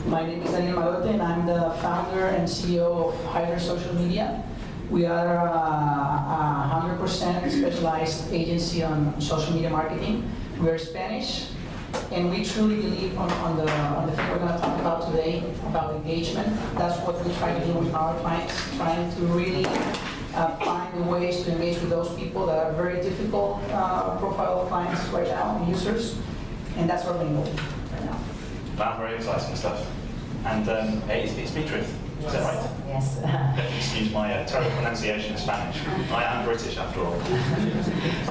My name is Daniel Marote, and I'm the founder and CEO of Hyder Social Media. We are a 100% specialized agency on social media marketing. We are Spanish, and we truly believe on the thing we're going to talk about today, about engagement. That's what we try to do with our clients, trying to really find ways to engage with those people that are very difficult profile of clients right now, users, and that's our main goal right now. Wow, very exciting stuff. And it's Beatriz, is that right? Yes. Excuse my terrible pronunciation of Spanish. I am British after all.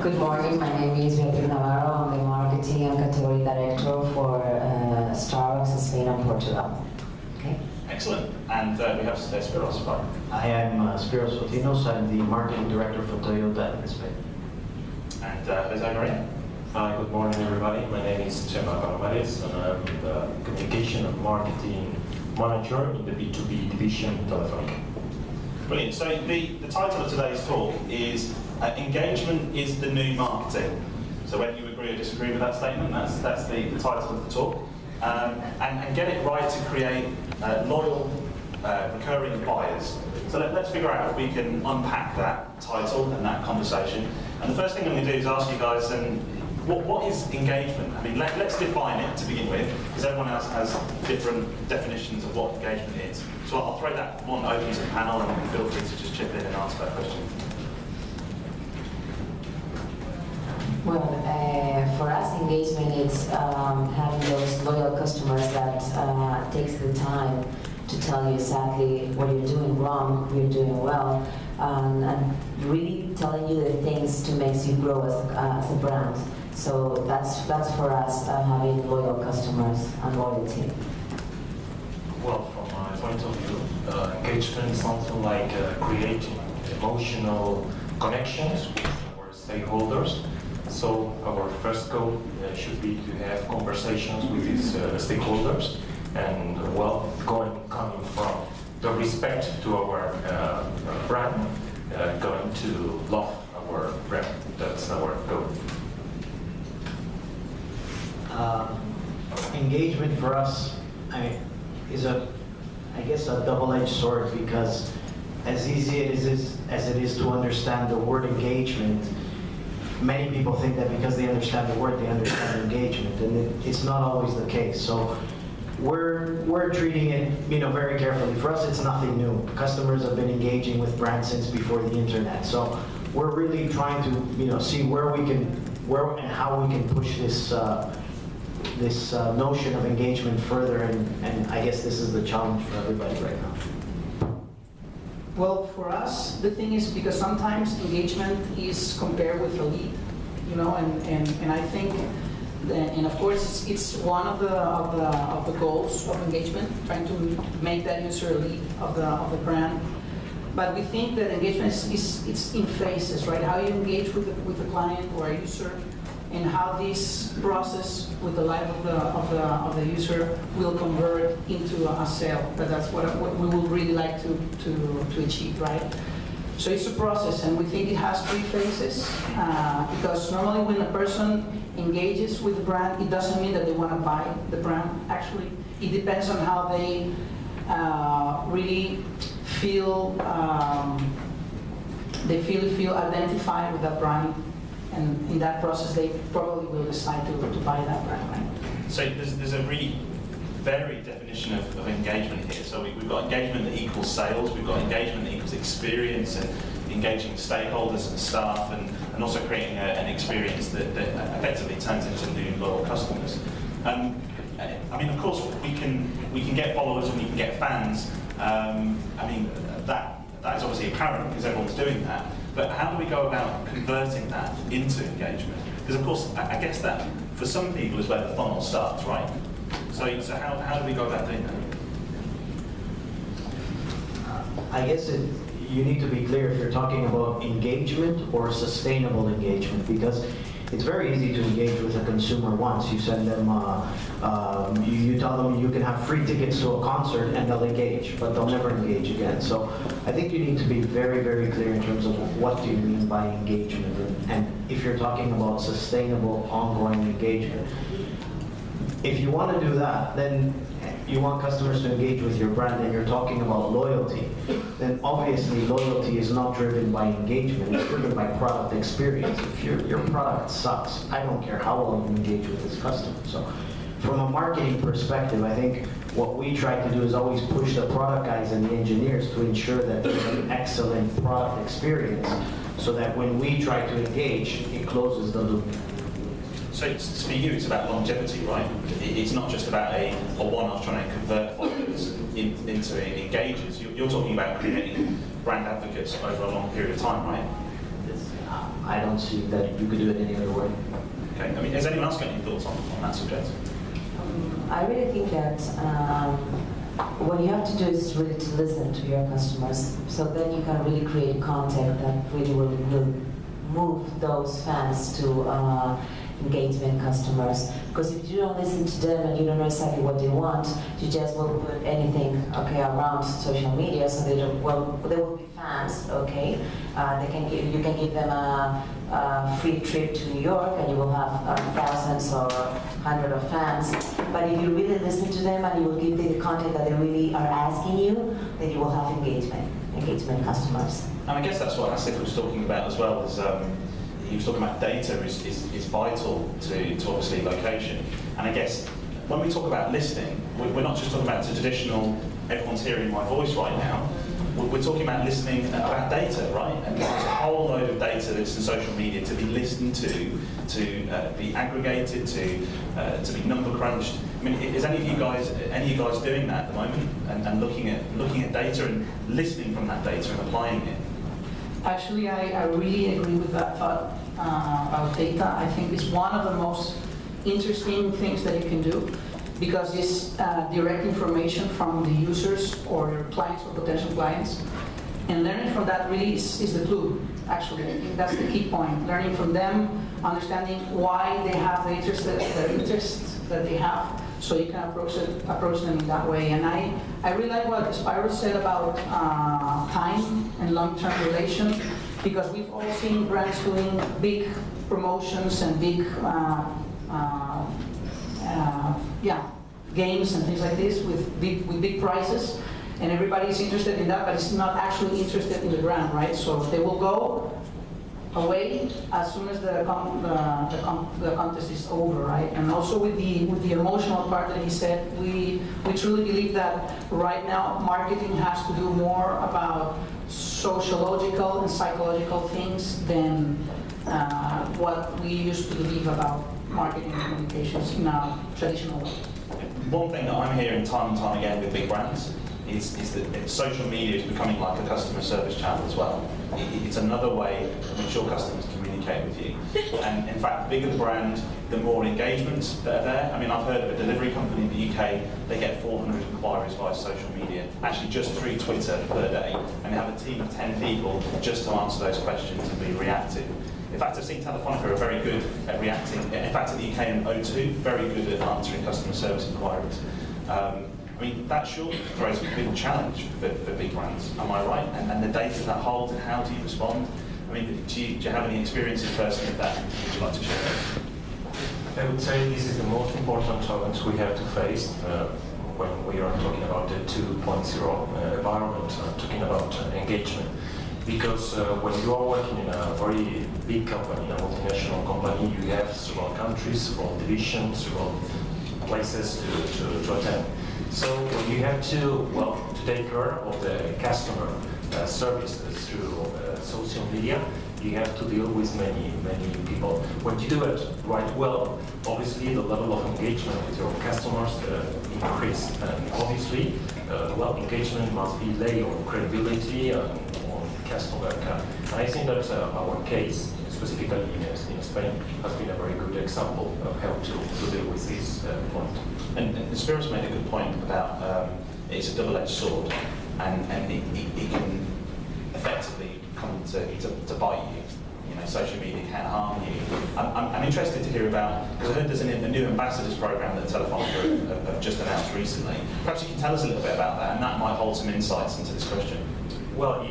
Good morning, my name is Beatriz Navarro. I'm the Marketing and Category Director for Starbucks in Spain and Portugal. Okay. Excellent. And we have Spiros. I am Spiros Fotinos. I'm the Marketing Director for Toyota in Spain. And Jose Maria. Hi, good morning everybody. My name is Chema Palomares and I'm the Communication and Marketing Manager in the B2B division Telefonica. Brilliant. So the title of today's talk is Engagement is the New Marketing. So whether you agree or disagree with that statement, that's the title of the talk. And get it right to create loyal, recurring buyers. So let's figure out if we can unpack that title and that conversation. And the first thing I'm going to do is ask you guys, what is engagement? I mean, let's define it to begin with, because everyone else has different definitions of what engagement is. So I'll throw that one open to the panel, and feel free to just chip in and answer that question. Well, for us, engagement is having those loyal customers that takes the time to tell you exactly what you're doing wrong, what you're doing well, and really telling you the things to make you grow as a brand. So that's for us, having loyal customers and loyalty. Well, from my point of view, engagement is something like creating emotional connections with our stakeholders. So our first goal should be to have conversations with these stakeholders, and coming from the respect to our brand, going to love our brand. That's our goal. Engagement for us is I guess a double-edged sword, because as easy as it is to understand the word engagement, many people think that because they understand the word, they understand engagement, and it's not always the case. So we're treating it, very carefully. For us, it's nothing new. Customers have been engaging with brands since before the internet. So we're really trying to, see where and how we can push this notion of engagement further, and I guess this is the challenge for everybody right now. Well, for us, the thing is, because sometimes engagement is compared with a lead, and I think that, and of course it's one of the goals of engagement, trying to make that user a lead of the brand. But we think that engagement it's in phases, right? How you engage with the client or a user, and how this process with the life of the user will convert into a sale. But that's what we would really like to achieve, right? So it's a process, and we think it has 3 phases, because normally when a person engages with the brand, it doesn't mean that they want to buy the brand. Actually, it depends on how they really feel. They feel identified with that brand. And in that process, they probably will decide to buy that brand, right? So there's a really varied definition of engagement here. So we've got engagement that equals sales, we've got engagement that equals experience and engaging stakeholders and staff, and also creating an experience that effectively turns into new loyal customers. I mean, of course, we can get followers and we can get fans. That is obviously apparent because everyone's doing that. But how do we go about converting that into engagement? Because of course, I guess that for some people is where the funnel starts, right? So how do we go about doing that? I guess you need to be clear if you're talking about engagement or sustainable engagement, because it's very easy to engage with a consumer once. You send them, you tell them you can have free tickets to a concert and they'll engage, but they'll never engage again. So I think you need to be very, very clear in terms of what do you mean by engagement, and if you're talking about sustainable, ongoing engagement. If you want to do that, then you want customers to engage with your brand and you're talking about loyalty, then obviously loyalty is not driven by engagement, it's driven by product experience. If your product sucks, I don't care how long you engage with this customer. So from a marketing perspective, I think what we try to do is always push the product guys and the engineers to ensure that there's an excellent product experience so that when we try to engage, it closes the loop. So for you, it's about longevity, right? It's not just about a one-off trying to convert followers into engagers. You're talking about creating brand advocates over a long period of time, right? I don't see that you could do it any other way. Okay. I mean, has anyone else got any thoughts on that subject? I really think that what you have to do is really to listen to your customers. So then you can really create content that really will move those fans to engagement customers. Because if you don't listen to them and you don't know exactly what they want, you just will put anything around social media, so they will be fans. Okay, you can give them a free trip to New York, and you will have thousands or hundreds of fans. But if you really listen to them and you will give them the content that they really are asking you, then you will have engagement customers. And I guess that's what Asif was talking about as well. Is he was talking about data is vital to obviously location. And I guess when we talk about listening, we're not just talking about the traditional, everyone's hearing my voice right now. We're talking about listening about data, right? And there's a whole load of data that's in social media to be listened to be aggregated, to be number crunched. I mean, is any of you guys doing that at the moment and looking at data and listening from that data and applying it? Actually, I really agree with that thought about data. I think it's one of the most interesting things that you can do, because it's direct information from the users or your clients or potential clients. And learning from that really is the clue, actually. I think that's the key point. Learning from them, understanding why they have the interests that they have, so you can approach them in that way. And I really like what Spyro said about time and long-term relation, because we've all seen brands doing big promotions and big games and things like this with big prizes, and everybody's interested in that, but it's not actually interested in the brand, right? So they will go away as soon as the contest is over, right? And also with the emotional part that he said, we truly believe that right now marketing has to do more about sociological and psychological things than what we used to believe about marketing and communications in a traditional way. One thing that I'm hearing time and time again with big brands is that social media is becoming like a customer service channel as well. It's another way in which your customers communicate with you. And in fact, the bigger the brand, the more engagements that are there. I mean, I've heard of a delivery company in the UK, they get 400 inquiries via social media, actually just through Twitter per day, and they have a team of 10 people just to answer those questions and be reactive. In fact, I've seen Telefonica are very good at reacting. In fact, in the UK and O2, very good at answering customer service inquiries. I mean, that surely throws a big challenge for big brands, am I right? And the data that holds, and how do you respond? I mean, do you have any experiences personally with that? Would you like to share that? I would say this is the most important challenge we have to face when we are talking about the 2.0 environment, talking about engagement. Because when you are working in a very big company, a multinational company, you have several countries, several divisions, several places to attend. So when you have to take care of the customer service through social media, you have to deal with many people. When you do it right well, obviously the level of engagement with your customers increase. And obviously, engagement must be laid on credibility and on customer care. And I think that our case, specifically in Spain, has been a very good example of how to deal with this point. And Spiros made a good point about it's a double-edged sword, and it can effectively come to bite you. You know, social media can harm you. I'm interested to hear about, because I heard there's a new ambassadors program that Telefonica have just announced recently. Perhaps you can tell us a little bit about that, and that might hold some insights into this question. Well,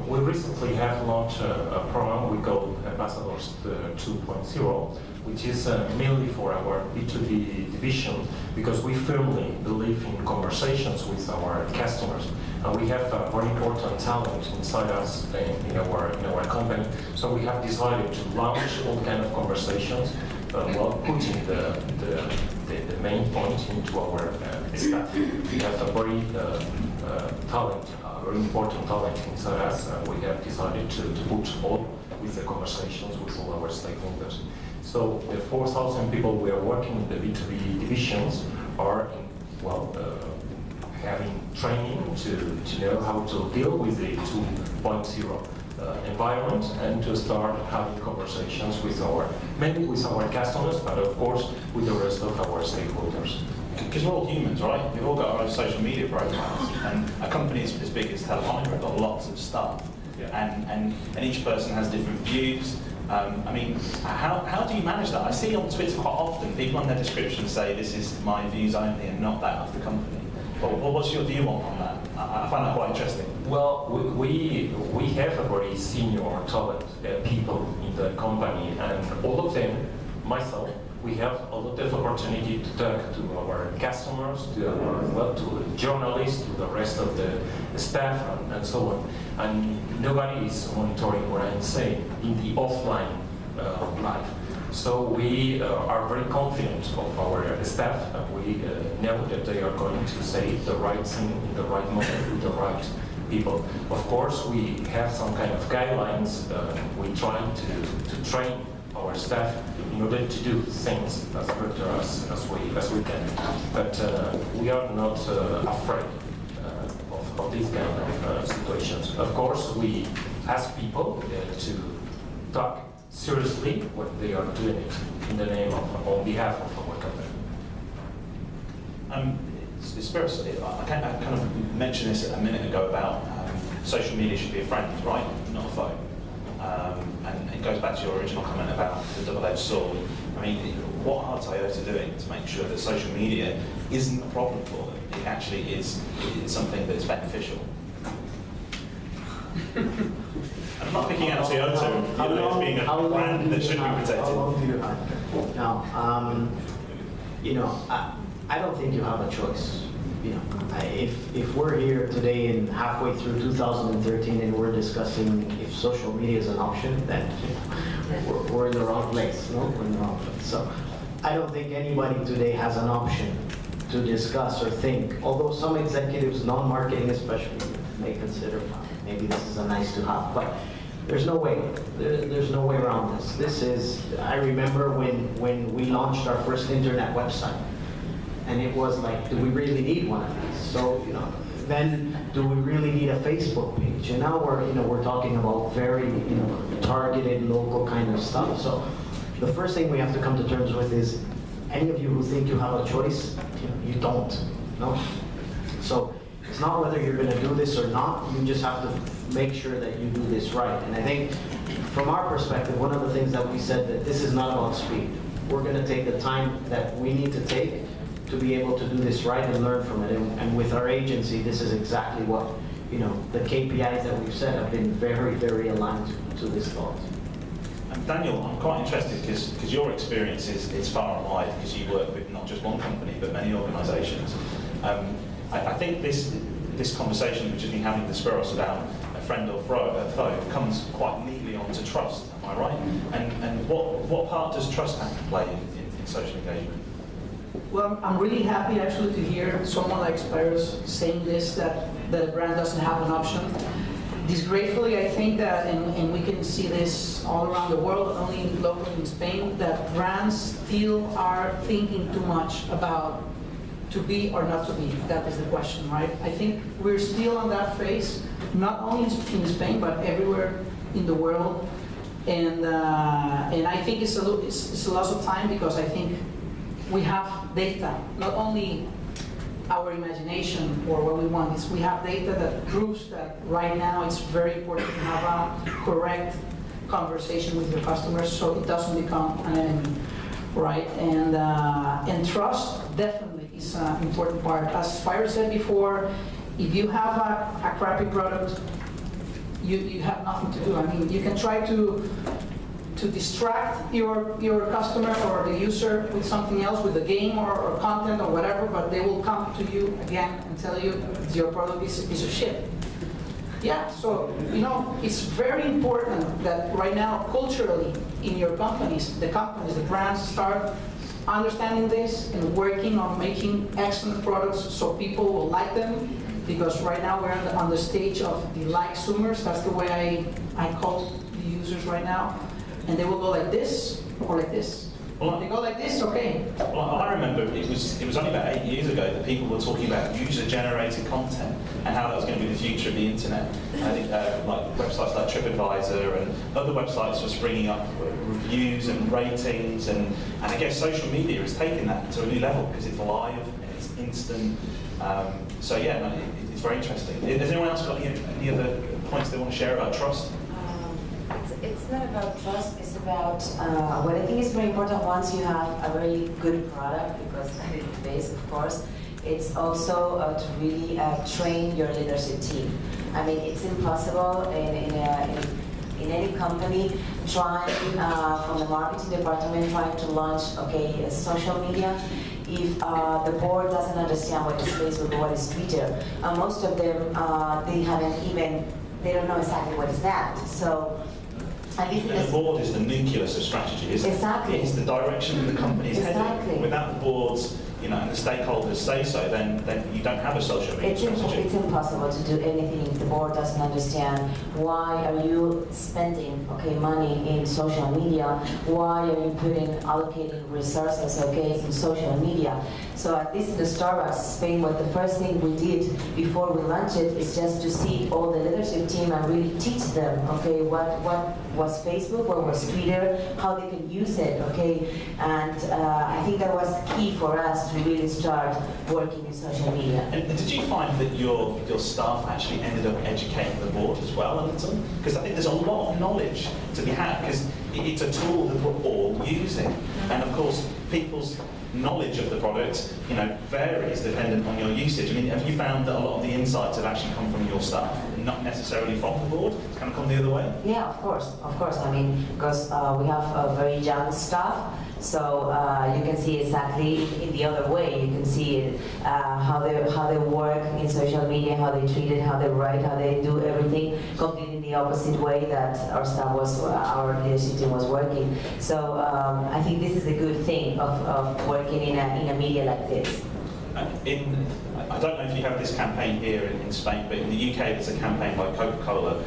we recently have launched a program we call Ambassadors 2.0, which is mainly for our B2B division, because we firmly believe in conversations with our customers. And we have a very important talent inside us in our company. So we have decided to launch all kind of conversations while putting the main point into our staff. We have a very very important talent inside us. We have decided to put all with the conversations with all our stakeholders. So the 4,000 people we are working in the B2B divisions are having training to know how to deal with the 2.0 environment and to start having conversations with mainly with our customers, but of course with the rest of our stakeholders. Because we're all humans, right? We've all got our own social media profiles, and a company as big as Telefónica have got lots of stuff, and each person has different views. I mean, how do you manage that? I see on Twitter quite often people on their description say this is my views only and not that of the company. But what's your view on that? I find that quite interesting. Well, we have a very senior talent people in the company, and all of them, myself, we have a lot of opportunity to talk to our customers, to journalists, to the rest of the staff, and so on. And nobody is monitoring what I'm saying in the offline life. So we are very confident of our staff, and we know that they are going to say the right thing in the right moment with the right people. Of course, we have some kind of guidelines. We try to train our staff in order to do things as better as we can. But we are not afraid of these kind of situations. Of course, we ask people to talk seriously when they are doing it in the name of, on behalf of our company. Spiros, I kind of mentioned this a minute ago about social media should be a friend, right? Not a foe. And it goes back to your original comment about the double-edged sword. I mean, what are Toyota doing to make sure that social media isn't a problem for them? It actually is something that's beneficial. I'm not picking out Toyota, as being a brand that should be protected. How long do you have? Now, I don't think you have a choice. If we're here today and halfway through 2013 and we're discussing if social media is an option, then we're in the wrong place. No, we're in the wrong place. So I don't think anybody today has an option to discuss or think. Although some executives, non-marketing especially, may consider maybe this is a nice to have, but there's no way. There's no way around this. This is. I remember when we launched our first internet website. And it was like, do we really need one of these? So, then do we really need a Facebook page? And now we're talking about very, targeted local kind of stuff. So the first thing we have to come to terms with is, any of you who think you have a choice, you don't, no? So it's not whether you're gonna do this or not, you just have to make sure that you do this right. And I think from our perspective, one of the things that we said that this is not about speed. We're gonna take the time that we need to take to be able to do this right and learn from it. And with our agency, this is exactly what, the KPIs that we've set have been very, very aligned to this thought. And Daniel, I'm quite interested because your experience is far and wide, because you work with not just one company, but many organisations. I think this conversation which has been having with Spiros about a friend or foe comes quite neatly onto trust, am I right? And what part does trust have to play in social engagement? Well, I'm really happy actually to hear someone like Spiros saying this, that a brand doesn't have an option. Disgracefully, I think that, and we can see this all around the world, not only locally in Spain, that brands still are thinking too much about to be or not to be. That is the question, right? I think we're still on that phase, not only in Spain, but everywhere in the world. And I think it's a loss of time, because I think we have data, not only our imagination or what we want, is we have data that proves that right now it's very important to have a correct conversation with your customers so it doesn't become an enemy, right? And trust definitely is an important part. As Spire said before, if you have a crappy product, you have nothing to do. I mean, you can try to distract your customer or the user with something else, with a game or content or whatever, but they will come to you again and tell you your product is a piece of shit. Yeah, so, you know, it's very important that right now, culturally, in your companies, the brands start understanding this and working on making excellent products so people will like them, because right now we're on the stage of the like-zoomers. That's the way I call the users right now. And they will go like this or like this. Well, they go like this, okay. Well, I remember it was only about 8 years ago that people were talking about user-generated content and how that was going to be the future of the internet. I think like websites like TripAdvisor and other websites were springing up reviews and ratings, and I guess social media has taken that to a new level because it's live and it's instant. So yeah, no, it's very interesting. Has anyone else got any other points they want to share about trust? It's not about trust, it's about what I think is very important once you have a very good product, because that is the base, of course. It's also to really train your leadership team. I mean, it's impossible in any company trying from the marketing department trying to launch social media. If the board doesn't understand what is Facebook or what is Twitter, most of them they don't know exactly what is that. So. And the board is the nucleus of strategy, isn't it? Exactly. It's the direction that the company is heading. Without the boards, you know, and the stakeholders say so, then you don't have a social media strategy. It's impossible to do anything if the board doesn't understand why are you spending money in social media, why are you allocating resources in social media. So at least in the Starbucks Spain, the first thing we did before we launched it is just to see all the leadership team and really teach them what was Facebook, what was Twitter, how they can use it, and I think that was key for us to really start working in social media. And did you find that your staff actually ended up educating the board as well a little? Because I think there's a lot of knowledge to be had, because it's a tool that we're all using, and of course people's knowledge of the product, varies dependent on your usage. I mean, have you found that a lot of the insights have actually come from your staff, not necessarily from the board? It's kind of come the other way? Yeah, of course. I mean, because we have a very young staff, so you can see exactly in the other way. You can see how they work in social media, how they treat it, how they write, how they do everything completely in the opposite way that our leadership team was working. So I think this is a good thing of working in a media like this. I don't know if you have this campaign here in Spain, but in the UK there's a campaign by Coca-Cola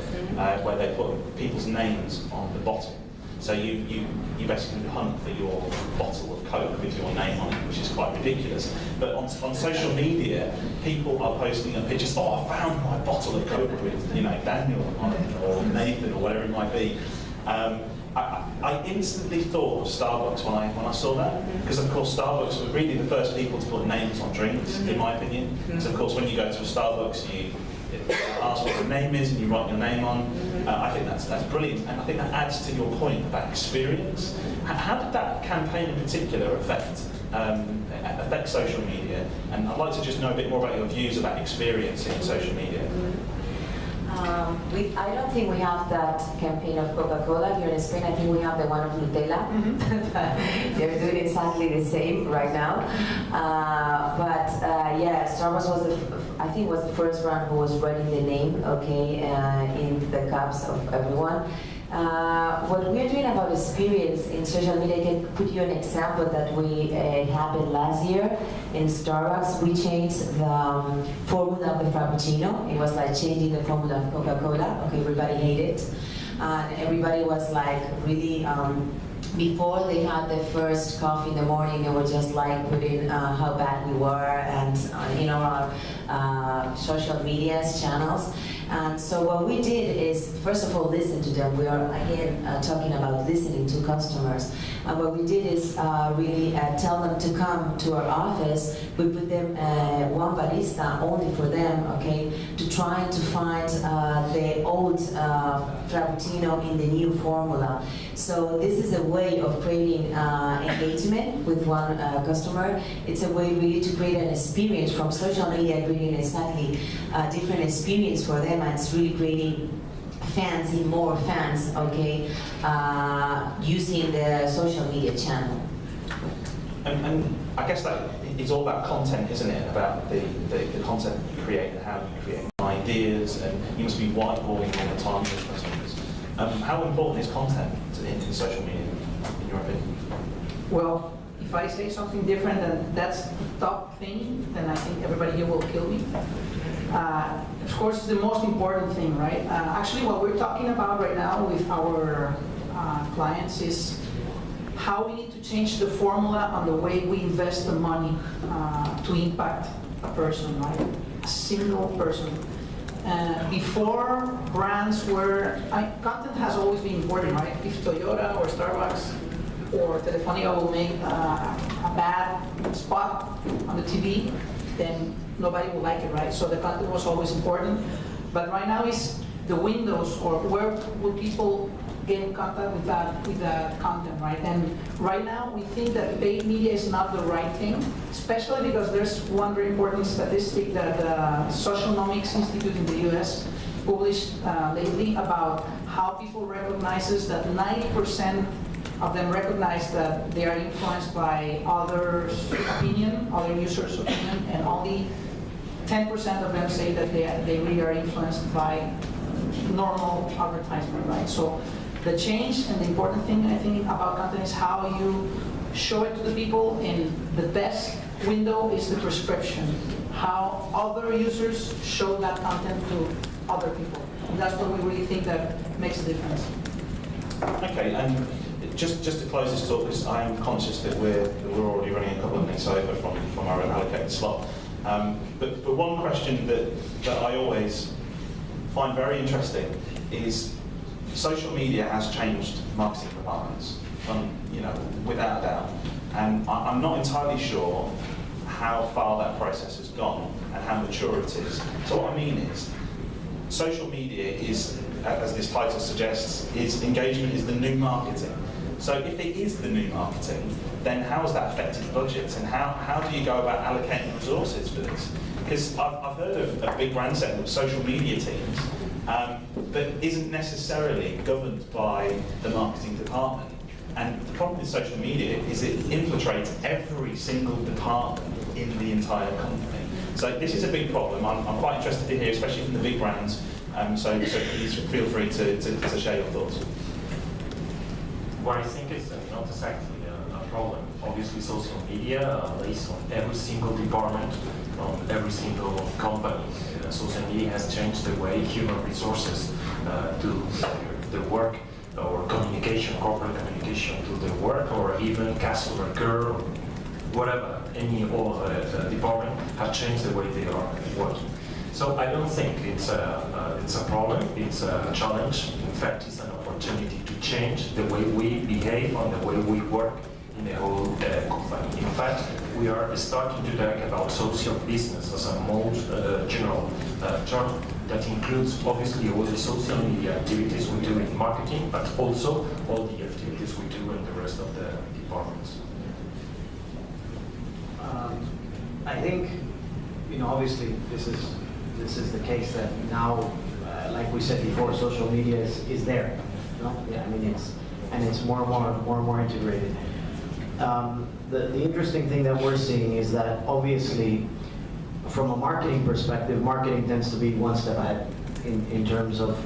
where they put people's names on the bottle. So you basically hunt for your bottle of Coke with your name on it, which is quite ridiculous. But on social media, people are posting up pictures. Oh, I found my bottle of Coke with Daniel on it, or Nathan, or whatever it might be. I instantly thought of Starbucks when I saw that, because of course Starbucks were really the first people to put names on drinks, in my opinion. So of course when you go to a Starbucks, you ask what the name is and you write your name on. I think that's brilliant, and I think that adds to your point about experience. How did that campaign in particular affect social media? And I'd like to just know a bit more about your views about experience in social media. I don't think we have that campaign of Coca-Cola here in Spain. I think we have the one of Nutella. They're doing exactly the same right now. Starbucks was the first brand who was writing the name, in the cups of everyone. What we're doing about experience in social media, I can put you an example that happened last year in Starbucks. We changed the formula of the Frappuccino. It was like changing the formula of Coca-Cola. Everybody hated it. And everybody was like really, before they had the first coffee in the morning, they were just like putting how bad we were and our social media channels. And so what we did is, first of all, listen to them. We are, again, talking about listening to customers. And what we did is really tell them to come to our office. We put them one barista only for them, to try to find the old Frappuccino in the new formula. So this is a way of creating engagement with one customer. It's a way really to create an experience from social media, creating exactly a different experience for them, and it's really creating fans in more fans, okay, using the social media channel. And I guess that it's all about content, isn't it? About the content you create and how you create ideas, and you must be whiteboarding all the time with customers. How important is content in social media, in your opinion? Well, if I say something different and that's the top thing, then I think everybody here will kill me. Of course, it's the most important thing, right? Actually, what we're talking about right now with our clients is how we need to change the formula on the way we invest the money to impact a person, right? A single person. Before, brands were, content has always been important, right? If Toyota or Starbucks or Telefonica will make a bad spot on the TV, then nobody will like it, right? So the content was always important. But right now is the windows, or where will people get in contact with that content, right? And right now we think that paid media is not the right thing, especially because there's one very important statistic that the Socialnomics Institute in the US published lately about how people recognizes that 90% of them recognize that they are influenced by others' opinion, other users' opinion, and only 10% of them say that they really are influenced by normal advertisement, right? So the change and the important thing I think about content is how you show it to the people, and the best window is the prescription. How other users show that content to other people. And that's what we really think that makes a difference. Okay, and just to close this talk, because I am conscious that we're already running a couple of minutes over from our allocated slot. But one question that I always find very interesting is social media has changed marketing departments, without a doubt. And I'm not entirely sure how far that process has gone and how mature it is. So what I mean is, social media is, as this title suggests, engagement is the new marketing. So if it is the new marketing, then how has that affected budgets, and how do you go about allocating resources for this? Because I've heard of a big brand setting with social media teams that isn't necessarily governed by the marketing department. And the problem with social media is it infiltrates every single department in the entire company. So this is a big problem. I'm quite interested to hear, especially from the big brands. So please feel free to share your thoughts. What I think is not exactly a problem. Obviously, social media is on every single department, on every single company. Social media has changed the way human resources do their work, or communication, corporate communication to their work, or even customer care, whatever, any department have changed the way they are working. So I don't think it's a problem, it's a challenge. In fact, it's an opportunity to change the way we behave and the way we work in the whole company. In fact, we are starting to talk about social business as a more general term that includes obviously all the social media activities we do in marketing, but also all the activities we do in the rest of the departments. I think, obviously this is the case that now, like we said before, social media is there. Yeah, I mean it's more and more integrated. The interesting thing that we're seeing is that obviously, from a marketing perspective, marketing tends to be one step ahead in terms of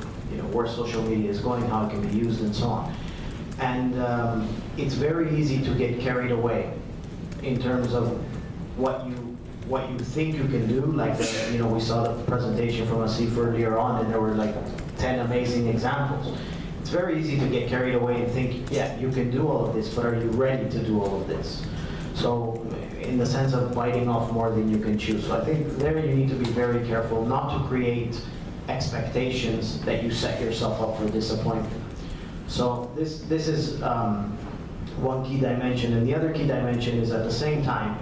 where social media is going, how it can be used, and so on. And it's very easy to get carried away in terms of what you think you can do. Like we saw the presentation from Asif earlier on, and there were like 10 amazing examples. It's very easy to get carried away and think, yeah, you can do all of this, but are you ready to do all of this? So in the sense of biting off more than you can chew. So I think there you need to be very careful not to create expectations that you set yourself up for disappointment. So this is one key dimension. And the other key dimension is, at the same time,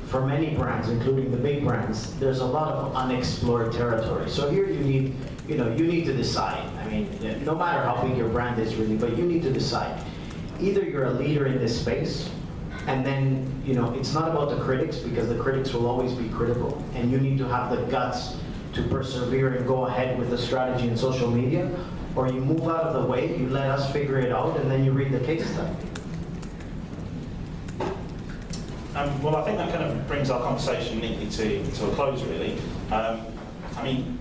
for many brands, including the big brands, there's a lot of unexplored territory. So here you need, you need to decide. I mean, no matter how big your brand is really, but you need to decide. Either you're a leader in this space, and then, it's not about the critics, because the critics will always be critical, and you need to have the guts to persevere and go ahead with the strategy in social media, or you move out of the way, you let us figure it out, and then you read the case study. Well, I think that kind of brings our conversation neatly to a close, really. I mean,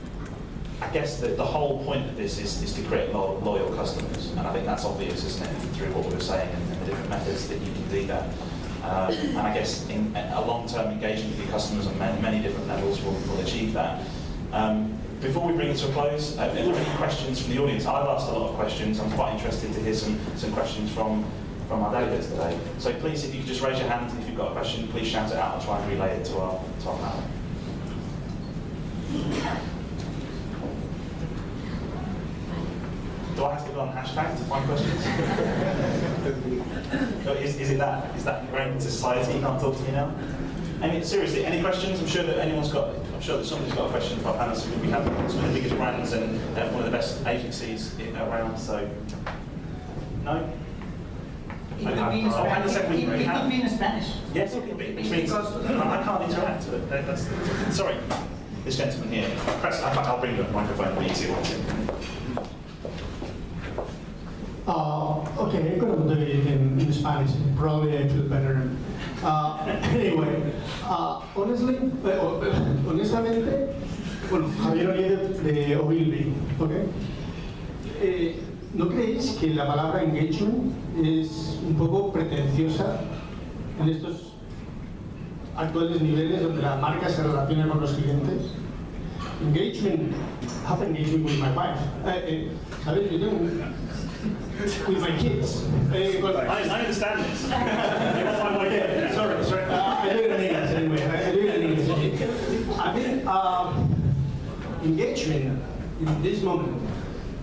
I guess the whole point of this is to create loyal customers, and I think that's obvious, isn't it, through what we were saying and the different methods that you can do that. And I guess in a long-term engagement with your customers on many different levels will achieve that. Before we bring it to a close, are there any questions from the audience? I've asked a lot of questions. I'm quite interested to hear some questions from our delegates today. So please, if you could just raise your hand if you've got a question, please shout it out. I'll try and relay it to our panel. Do I have to go on hashtag to find questions? Is that ingrained into society? You can't talk to me now? Seriously, any questions? I'm sure that somebody's got a question for our panelists. We have some of the biggest brands and one of the best agencies around. So, no. It could be in Spanish. It could be in Spanish. Yes, it could be. Which means I can't interact with it. Sorry, this gentleman here. Press. I'll bring the microphone. It'll be easier. Okay, I'm going to do it in Spanish. Probably I feel better. Anyway, honestamente, bueno, Javier Oliver de Ogilvy, ¿ok? ¿No creéis que la palabra engagement es un poco pretenciosa en estos actuales niveles donde la marca se relaciona con los clientes? Engagement, have engagement with my wife. ¿Sabes? Yo tengo with my kids. I understand this. Okay, sorry. I do it in English anyway. I do it in English. I think engagement in this moment,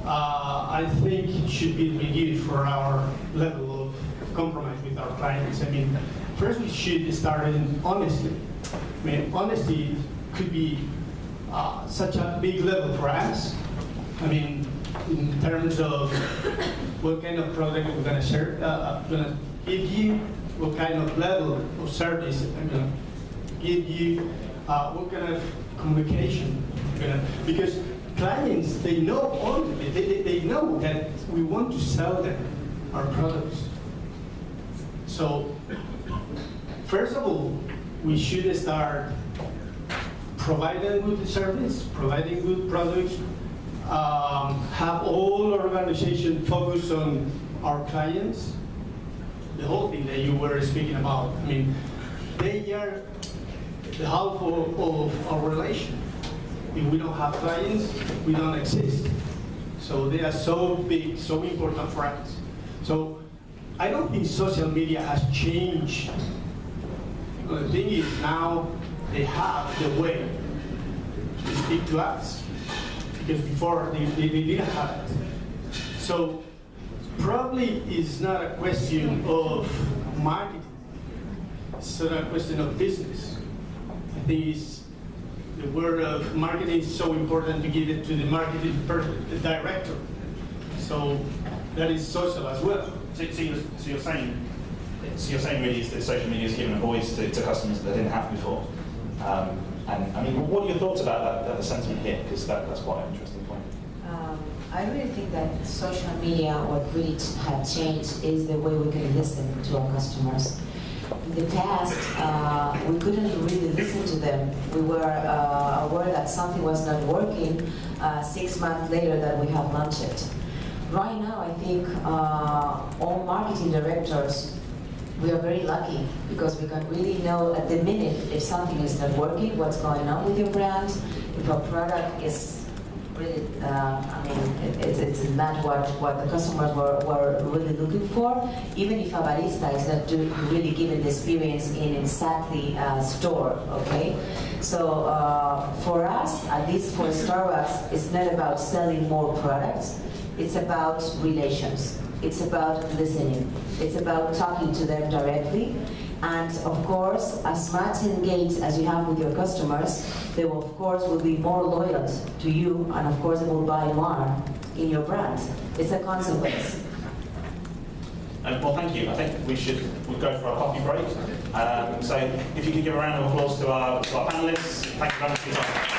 I think it should be reviewed for our level of compromise with our clients. I mean, first we should start in honesty. I mean, honesty could be such a big level for us. I mean, in terms of what kind of product we're going to share, going to give you, what kind of level of service I'm going to give you, what kind of communication, because clients, they know already, they know that we want to sell them our products. So, first of all, we should start providing good service, providing good products, have all our organization focus on our clients, the whole thing that you were speaking about. I mean, they are the half of our relation. If we don't have clients, we don't exist. So they are so big, so important for us. So I don't think social media has changed. The thing is now they have the way to speak to us, because before they didn't have it. So probably it's not a question of marketing, it's not a question of business. I think the word of marketing is so important to give it to the marketing person, the director. So that is social as well. So you're saying really is that social media has given a voice to customers that they didn't have before. And I mean, what are your thoughts about that sentiment here? Because that's quite an interesting point. I really think that social media, what really had changed is the way we can listen to our customers. In the past, we couldn't really listen to them. We were aware that something was not working 6 months later that we have launched it. Right now, I think all marketing directors, we are very lucky because we can really know at the minute if something is not working, what's going on with your brand, if a product is really, it's not what the customers were really looking for, even if a barista is not really giving the experience in exactly store, okay? So for us, at least for Starbucks, it's not about selling more products, it's about relations. It's about listening. It's about talking to them directly. And of course, as much engaged as you have with your customers, they will, of course, will be more loyal to you, and of course, they will buy more in your brand. It's a consequence. Well, thank you. I think we'll go for our coffee break. So if you could give a round of applause to our panelists. Thank you very much for your time.